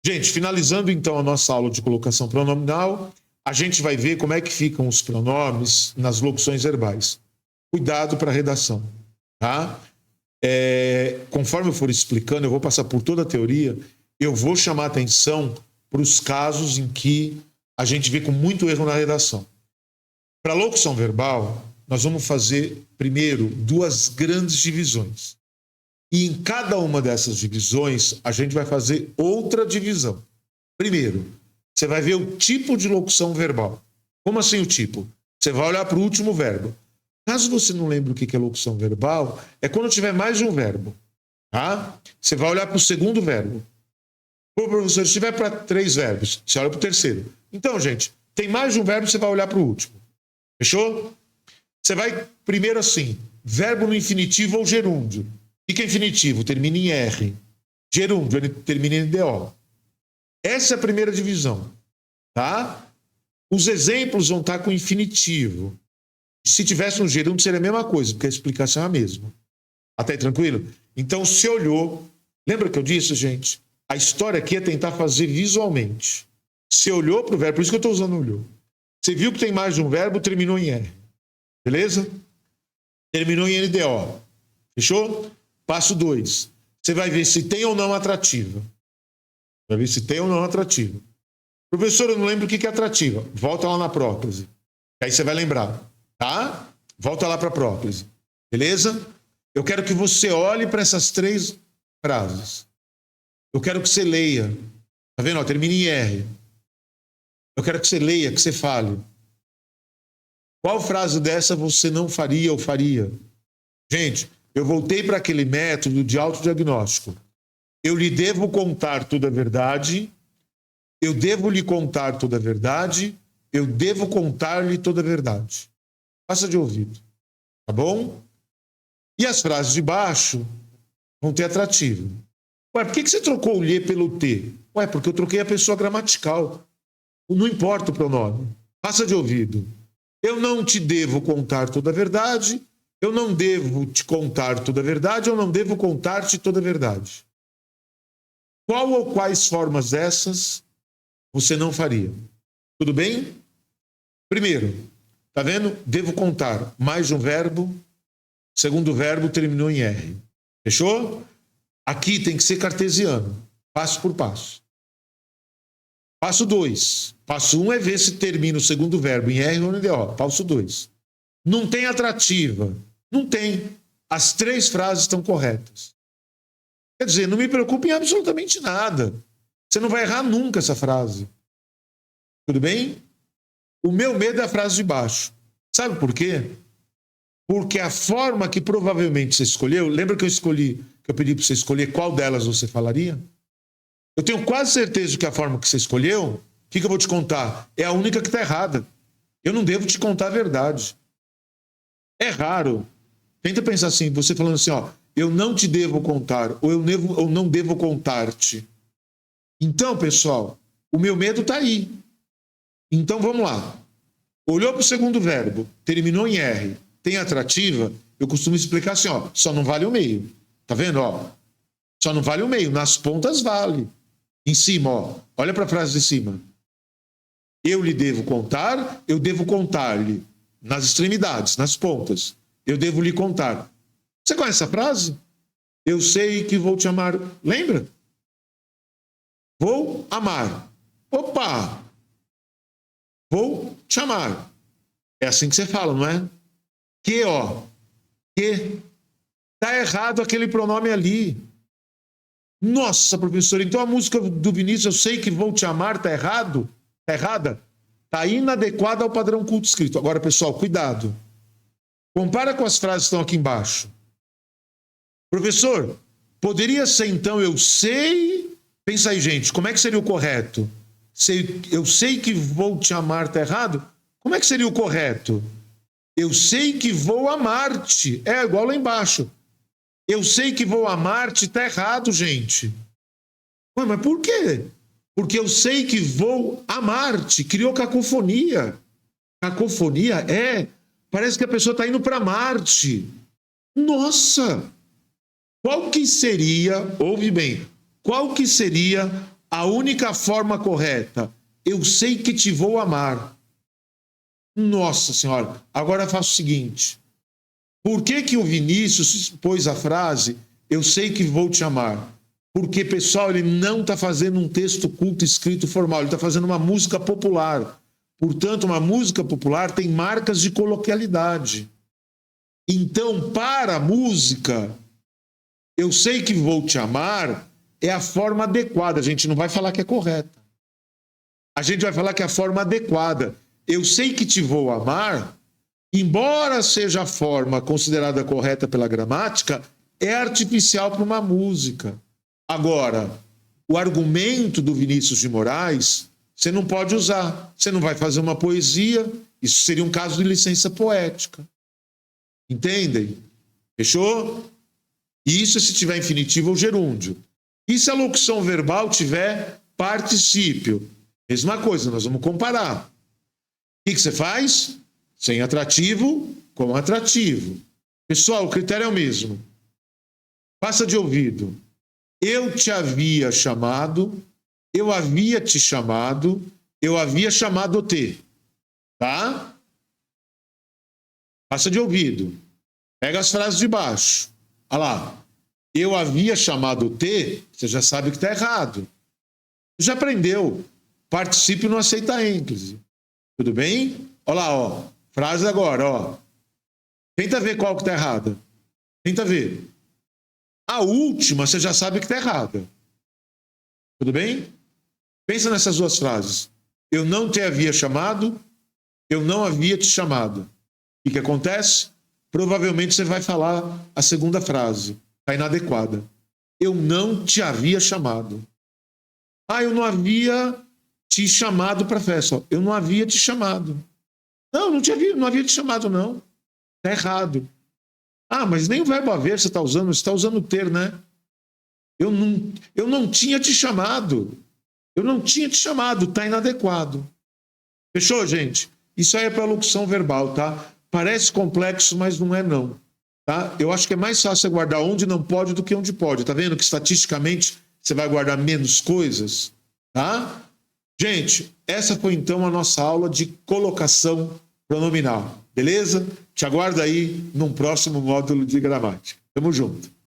Gente, finalizando então a nossa aula de colocação pronominal, a gente vai ver como é que ficam os pronomes nas locuções verbais. Cuidado para a redação, tá? Conforme eu for explicando, eu vou passar por toda a teoria, eu vou chamar atenção para os casos em que a gente vê com muito erro na redação. Para a locução verbal, nós vamos fazer, primeiro, duas grandes divisões. E em cada uma dessas divisões, a gente vai fazer outra divisão. Primeiro, você vai ver o tipo de locução verbal. Como assim o tipo? Você vai olhar para o último verbo. Caso você não lembre o que é locução verbal, é quando tiver mais de um verbo. Tá? Você vai olhar para o segundo verbo. Pô, professor, se tiver para 3 verbos, você olha para o terceiro. Então, gente, tem mais de um verbo, você vai olhar para o último. Fechou? Você vai primeiro assim, verbo no infinitivo ou gerúndio. O que é infinitivo? Termina em R. Gerúndio, ele termina em DO. Essa é a primeira divisão. Tá? Os exemplos vão estar com infinitivo. Se tivesse um gerúndio, seria a mesma coisa, porque a explicação é a mesma. Até aí, tranquilo? Então, se olhou... Lembra que eu disse, gente? A história aqui é tentar fazer visualmente. Você olhou para o verbo, por isso que eu estou usando olhou. Você viu que tem mais de um verbo, terminou em R. Beleza? Terminou em NDO. Fechou? Passo 2. Você vai ver se tem ou não atrativa. Vai ver se tem ou não atrativa. Professor, eu não lembro o que é atrativa. Volta lá na próclise. Aí você vai lembrar. Tá? Volta lá para a próclise. Beleza? Eu quero que você olhe para essas 3 frases. Eu quero que você leia. Tá vendo? Ó, termina em R. Eu quero que você leia, que você fale. Qual frase dessa você não faria ou faria? Gente, eu voltei para aquele método de autodiagnóstico. Eu lhe devo contar toda a verdade. Eu devo lhe contar toda a verdade. Eu devo contar-lhe toda a verdade. Faça de ouvido. Tá bom? E as frases de baixo vão ter atrativo. Ué, por que você trocou o lhe pelo T? Ué, porque eu troquei a pessoa gramatical. Não importa o pronome. Faça de ouvido. Eu não te devo contar toda a verdade. Eu não devo te contar toda a verdade. Eu não devo contar-te toda a verdade. Qual ou quais formas dessas você não faria? Tudo bem? Primeiro, tá vendo? Devo contar mais de um verbo. Segundo verbo terminou em R. Fechou? Aqui tem que ser cartesiano. Passo por passo. Passo 2. Passo 1 é ver se termina o segundo verbo em R ou em DO. Passo 2. Não tem atrativa. Não tem. As 3 frases estão corretas. Quer dizer, não me preocupe em absolutamente nada. Você não vai errar nunca essa frase. Tudo bem? O meu medo é a frase de baixo. Sabe por quê? Porque a forma que provavelmente você escolheu... Lembra que eu pedi para você escolher qual delas você falaria? Eu tenho quase certeza que a forma que você escolheu, o que eu vou te contar? É a única que está errada. Eu não devo te contar a verdade. É raro. Tenta pensar assim, você falando assim, ó, eu não te devo contar, ou eu não devo contar-te. Então, pessoal, o meu medo está aí. Então, vamos lá. Olhou para o segundo verbo, terminou em R, tem atrativa, eu costumo explicar assim, ó, só não vale o meio. Tá vendo, ó? Só não vale o meio, nas pontas vale. Em cima, ó, olha para a frase de cima. Eu lhe devo contar, eu devo contar-lhe. Nas extremidades, nas pontas. Eu devo lhe contar. Você conhece essa frase? Eu sei que vou te amar. Lembra? Vou amar. Opa! Vou te amar. É assim que você fala, não é? Que, ó. Que. Tá errado aquele pronome ali. Nossa, professor, então a música do Vinícius, eu sei que vou te amar, tá errado? Tá errada? Tá inadequada ao padrão culto escrito. Agora, pessoal, cuidado. Compara com as frases que estão aqui embaixo. Professor, poderia ser então eu sei... Pensa aí, gente, como é que seria o correto? Eu sei que vou te amar, tá errado? Como é que seria o correto? Eu sei que vou amar-te. É igual lá embaixo. Eu sei que vou amar-te, tá errado, gente. Ué, mas por quê? Porque eu sei que vou amar-te. Criou cacofonia. Cacofonia é... Parece que a pessoa está indo para Marte. Nossa! Qual que seria, ouve bem, qual que seria a única forma correta, eu sei que te vou amar. Nossa Senhora, agora faço o seguinte, por que o Vinícius pôs a frase, eu sei que vou te amar? Porque, pessoal, ele não está fazendo um texto culto escrito formal, ele está fazendo uma música popular. Portanto, uma música popular tem marcas de coloquialidade. Então, para a música, eu sei que vou te amar, é a forma adequada. A gente não vai falar que é correta. A gente vai falar que é a forma adequada. Eu sei que te vou amar, embora seja a forma considerada correta pela gramática, é artificial para uma música. Agora, o argumento do Vinícius de Moraes, você não pode usar. Você não vai fazer uma poesia, isso seria um caso de licença poética. Entendem? Fechou? Isso se tiver infinitivo ou gerúndio. E se a locução verbal tiver particípio? Mesma coisa, nós vamos comparar. O que você faz? Sem atrativo com atrativo. Pessoal, o critério é o mesmo. Passa de ouvido. Eu te havia chamado, eu havia te chamado, eu havia chamado-te. Tá? Passa de ouvido. Pega as frases de baixo. Olha lá. Eu havia chamado-te, você já sabe que está errado. Já aprendeu. Particípio não aceita ênclise. Tudo bem? Olha lá, ó. Frase agora, ó. Tenta ver qual que está errada. Tenta ver. A última, você já sabe que está errada. Tudo bem? Pensa nessas duas frases. Eu não te havia chamado, eu não havia te chamado. O que acontece? Provavelmente você vai falar a segunda frase. Está inadequada. Eu não te havia chamado. Ah, eu não havia te chamado para a festa. Eu não havia te chamado. Não, não havia te chamado, não. Está errado. Ah, mas nem o verbo haver você está usando o ter, né? Eu não tinha te chamado. Eu não tinha te chamado, está inadequado. Fechou, gente? Isso aí é para locução verbal, tá? Parece complexo, mas não é não. Tá? Eu acho que é mais fácil você guardar onde não pode do que onde pode. Tá vendo que estatisticamente você vai guardar menos coisas? Tá? Gente, essa foi então a nossa aula de colocação pronominal. Beleza? Te aguardo aí num próximo módulo de gramática. Tamo junto.